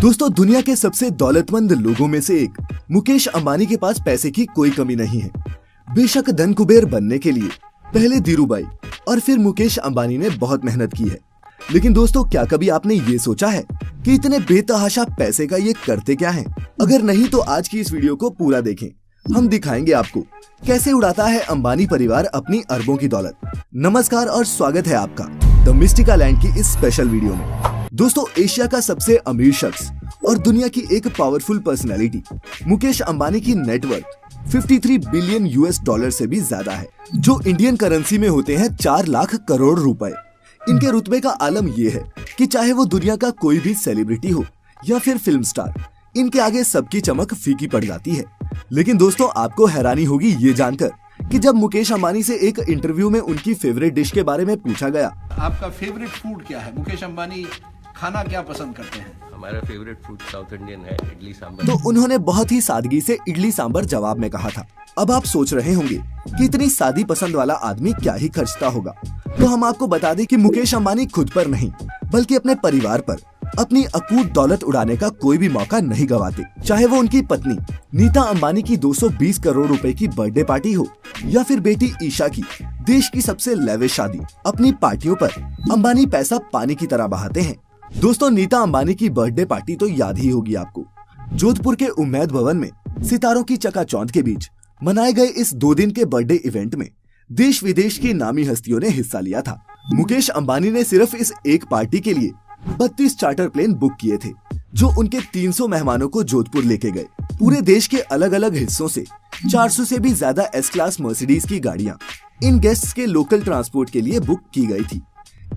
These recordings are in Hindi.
दोस्तों, दुनिया के सबसे दौलतमंद लोगों में से एक मुकेश अंबानी के पास पैसे की कोई कमी नहीं है। बेशक धन कुबेर बनने के लिए पहले धीरूभाई और फिर मुकेश अंबानी ने बहुत मेहनत की है, लेकिन दोस्तों क्या कभी आपने ये सोचा है कि इतने बेतहाशा पैसे का ये करते क्या हैं? अगर नहीं तो आज की इस वीडियो को पूरा देखें। हम दिखाएंगे आपको कैसे उड़ाता है अंबानी परिवार अपनी अरबों की दौलत। नमस्कार और स्वागत है आपका द मिस्टिका लैंड की इस स्पेशल वीडियो में। दोस्तों, एशिया का सबसे अमीर शख्स और दुनिया की एक पावरफुल पर्सनैलिटी मुकेश अंबानी की नेटवर्थ 53 बिलियन यूएस डॉलर से भी ज्यादा है, जो इंडियन करेंसी में होते हैं 4 लाख करोड़ रुपए। इनके रुतबे का आलम ये है कि चाहे वो दुनिया का कोई भी सेलिब्रिटी हो या फिर फिल्म स्टार, इनके आगे सबकी चमक फीकी पड़ जाती है। लेकिन दोस्तों, आपको हैरानी होगी ये जानकर कि जब मुकेश अंबानी से एक इंटरव्यू में उनकी फेवरेट डिश के बारे में पूछा गया, आपका फेवरेट फूड क्या है? मुकेश अंबानी खाना क्या पसंद करते हैं? हमारा फेवरेट फूड साउथ इंडियन है, इडली सांभर। तो उन्होंने बहुत ही सादगी से इडली सांभर जवाब में कहा था। अब आप सोच रहे होंगे कि इतनी सादी पसंद वाला आदमी क्या ही खर्चता होगा। तो हम आपको बता दें कि मुकेश अंबानी खुद पर नहीं बल्कि अपने परिवार पर अपनी अकूत दौलत उड़ाने का कोई भी मौका नहीं गवाते। चाहे वो उनकी पत्नी नीता अंबानी की 220 करोड़ रुपए की बर्थडे पार्टी हो या फिर बेटी ईशा की देश की सबसे लेविश शादी, अपनी पार्टियों पर अंबानी पैसा पानी की तरह बहाते हैं। दोस्तों, नीता अंबानी की बर्थडे पार्टी तो याद ही होगी आपको। जोधपुर के उम्मैद भवन में सितारों की चकाचौंध के बीच मनाए गए इस 2 दिन के बर्थडे इवेंट में देश विदेश की नामी हस्तियों ने हिस्सा लिया था। मुकेश अंबानी ने सिर्फ इस एक पार्टी के लिए 32 चार्टर प्लेन बुक किए थे, जो उनके 300 मेहमानों को जोधपुर लेके गए। पूरे देश के अलग अलग हिस्सों से 400 से भी ज्यादा एस क्लास मर्सिडीज की गाड़ियां इन गेस्ट्स के लोकल ट्रांसपोर्ट के लिए बुक की गई थी।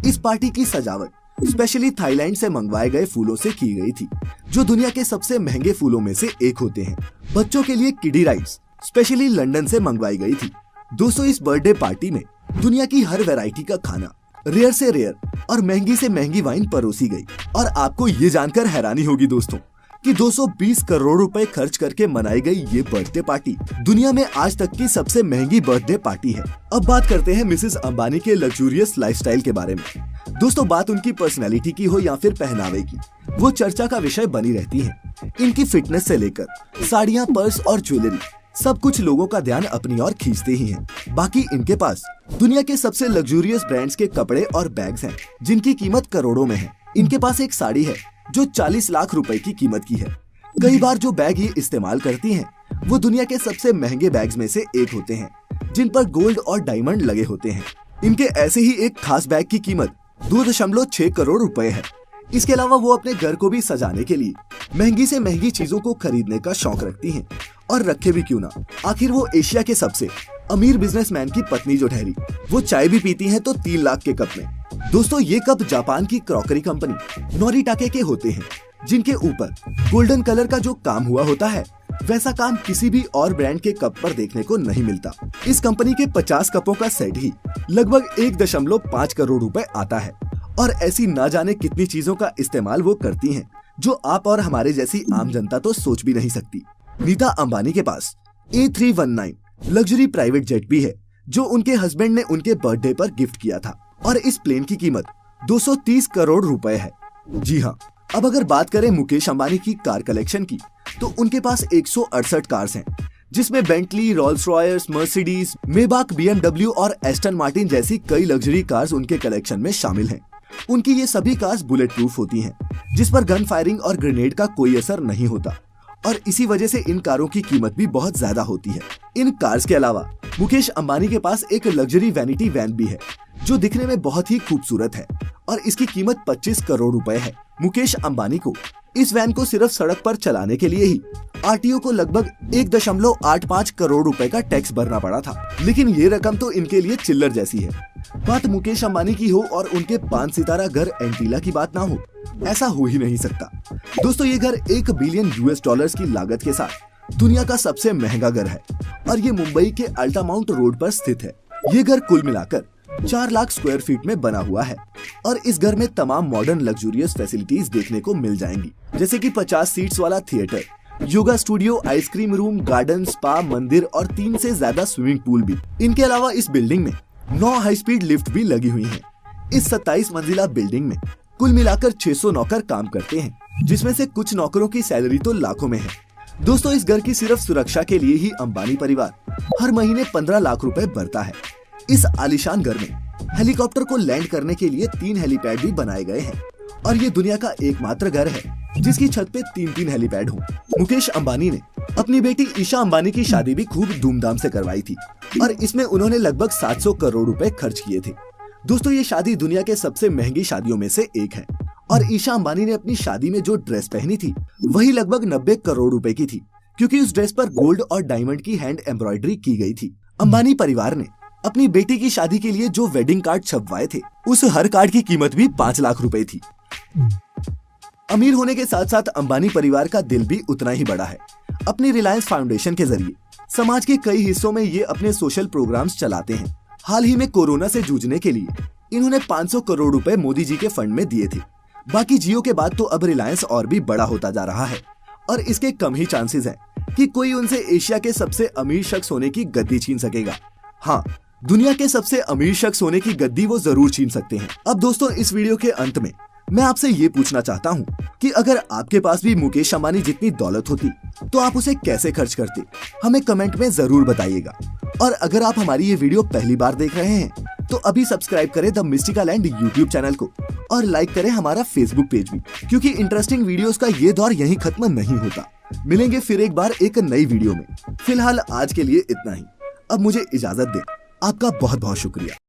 इस पार्टी की सजावट स्पेशली थाईलैंड से मंगवाए गए फूलों से की गई थी, जो दुनिया के सबसे महंगे फूलों में से एक होते हैं। बच्चों के लिए किडी राइड्स स्पेशली लंदन से मंगवाई गई थी। दोस्तों, इस बर्थडे पार्टी में दुनिया की हर वैरायटी का खाना, रेयर से रेयर और महंगी से महंगी वाइन परोसी गई। और आपको ये जानकर हैरानी होगी दोस्तों कि 220 करोड़ रुपए खर्च करके मनाई गई ये बर्थडे पार्टी दुनिया में आज तक की सबसे महंगी बर्थडे पार्टी है। अब बात करते हैं मिसेस अंबानी के लग्जूरियस लाइफस्टाइल के बारे में। दोस्तों, बात उनकी पर्सनैलिटी की हो या फिर पहनावे की, वो चर्चा का विषय बनी रहती है। इनकी फिटनेस से लेकर साड़ियाँ, पर्स और ज्वेलरी, सब कुछ लोगों का ध्यान अपनी ओर खींचते ही हैं। बाकी इनके पास दुनिया के सबसे लग्जूरियस ब्रांड्स के कपड़े और बैग्स हैं, जिनकी कीमत करोड़ों में है। इनके पास एक साड़ी है जो 40 लाख रुपए की कीमत की है। कई बार जो बैग ये इस्तेमाल करती हैं, वो दुनिया के सबसे महंगे बैग्स में से एक होते हैं, जिन पर गोल्ड और डायमंड लगे होते हैं। इनके ऐसे ही एक खास बैग की कीमत 2.6 करोड़ रुपए है। इसके अलावा वो अपने घर को भी सजाने के लिए महंगी से महंगी चीजों को खरीदने का शौक रखती हैं, और रखे भी क्यों ना। आखिर वो एशिया के सबसे अमीर बिजनेसमैन की पत्नी जो ठहरी, वो चाय भी पीती हैं तो 3 लाख के कप में। दोस्तों, ये कप जापान की क्रॉकरी कंपनी नोरिटाके के होते हैं, जिनके ऊपर गोल्डन कलर का जो काम हुआ होता है, वैसा काम किसी भी और ब्रांड के कप पर देखने को नहीं मिलता। इस कंपनी के 50 कपों का सेट ही लगभग 1.5 करोड़ रुपए आता है। और ऐसी ना जाने कितनी चीजों का इस्तेमाल वो करती हैं, जो आप और हमारे जैसी आम जनता तो सोच भी नहीं सकती। नीता अंबानी के पास A319 लग्जरी प्राइवेट जेट भी है, जो उनके हस्बैंड ने उनके बर्थडे पर गिफ्ट किया था, और इस प्लेन की कीमत 230 करोड़ रुपए है। जी हाँ, अब अगर बात करें मुकेश अंबानी की कार कलेक्शन की, तो उनके पास 168 कार्स हैं, जिसमें Bentley, Rolls Royce, Mercedes, Maybach, BMW और एस्टन मार्टिन जैसी कई लग्जरी कार्स उनके कलेक्शन में शामिल हैं। उनकी ये सभी कार्स बुलेट प्रूफ होती हैं, जिस पर गन फायरिंग और ग्रेनेड का कोई असर नहीं होता, और इसी वजह से इन कारों की कीमत भी बहुत ज्यादा होती है। इन कार्स के अलावा मुकेश अंबानी के पास एक लग्जरी वैनिटी वैन भी है, जो दिखने में बहुत ही खूबसूरत है, और इसकी कीमत 25 करोड़ रुपए है। मुकेश अंबानी को इस वैन को सिर्फ सड़क पर चलाने के लिए ही RTO को लगभग 1.85 करोड़ रुपए का टैक्स भरना पड़ा था, लेकिन ये रकम तो इनके लिए चिल्लर जैसी है। बात मुकेश अंबानी की हो और उनके 5 सितारा घर एंटीला की बात ना हो, ऐसा हो ही नहीं सकता। दोस्तों, ये घर 1 बिलियन यूएस डॉलर्स की लागत के साथ दुनिया का सबसे महंगा घर है, और ये मुंबई के अल्टामाउंट रोड पर स्थित है। ये घर कुल मिलाकर 4 लाख स्क्वायर फीट में बना हुआ है, और इस घर में तमाम मॉडर्न लग्जूरियस फैसिलिटीज देखने को मिल जाएंगी, जैसे कि 50 सीट्स वाला theatre, yoga studio, ice cream room, garden, spa, मंदिर और 3 से ज्यादा स्विमिंग पूल भी। इनके अलावा इस बिल्डिंग में 9 हाई स्पीड लिफ्ट भी लगी हुई हैं। इस 27 मंजिला बिल्डिंग में कुल मिलाकर 600 नौकर काम करते हैं। जिसमें से कुछ नौकरों की सैलरी तो लाखों में है। दोस्तों, इस घर की सिर्फ सुरक्षा के लिए ही अंबानी परिवार हर महीने 15 लाख रुपए भरता है। इस आलीशान घर में हेलीकॉप्टर को लैंड करने के लिए 3 हेलीपैड भी बनाए गए हैं और ये दुनिया का एकमात्र घर है जिसकी छत पे 3-3 हेलीपैड हो। मुकेश अंबानी ने अपनी बेटी ईशा अंबानी की शादी भी खूब धूमधाम से करवाई थी और इसमें उन्होंने लगभग 700 करोड़ रुपए खर्च किए थे। दोस्तों, ये शादी दुनिया के सबसे महंगी शादियों में से एक है और ईशा अंबानी ने अपनी शादी में जो ड्रेस पहनी थी वही लगभग 90 करोड़ रुपए की थी, क्योंकि उस ड्रेस पर गोल्ड और डायमंड की हैंड एम्ब्रॉयडरी की गई थी। अंबानी परिवार ने अपनी बेटी की शादी के लिए जो वेडिंग कार्ड छपवाए थे उस हर कार्ड की कीमत भी 5 लाख रुपए थी। अमीर होने के साथ साथ अंबानी परिवार का दिल भी उतना ही बड़ा है। अपनी रिलायंस फाउंडेशन के जरिए समाज के कई हिस्सों में ये अपने सोशल प्रोग्राम्स चलाते हैं। हाल ही में कोरोना से जूझने के लिए इन्होंने 500 करोड़ रुपए मोदी जी के फंड में दिए थे। बाकी जियो के बाद तो अब रिलायंस और भी बड़ा होता जा रहा है और इसके कम ही चांसेस हैं कि कोई उनसे एशिया के सबसे अमीर शख्स होने की गद्दी छीन सकेगा। हाँ, दुनिया के सबसे अमीर शख्स होने की गद्दी वो जरूर छीन सकते हैं। अब दोस्तों, इस वीडियो के अंत में मैं आपसे ये पूछना चाहता हूँ कि अगर आपके पास भी मुकेश अंबानी जितनी दौलत होती तो आप उसे कैसे खर्च करते, हमें कमेंट में जरूर बताइएगा। और अगर आप हमारी ये वीडियो पहली बार देख रहे हैं तो अभी सब्सक्राइब करें the mystical land YouTube channel को और लाइक करें हमारा फेसबुक पेज भी, क्योंकि इंटरेस्टिंग वीडियोस का ये दौर यहीं खत्म नहीं होता। मिलेंगे फिर एक बार एक नई वीडियो में। फिलहाल आज के लिए इतना ही। अब मुझे इजाजत दें। आपका बहुत बहुत शुक्रिया।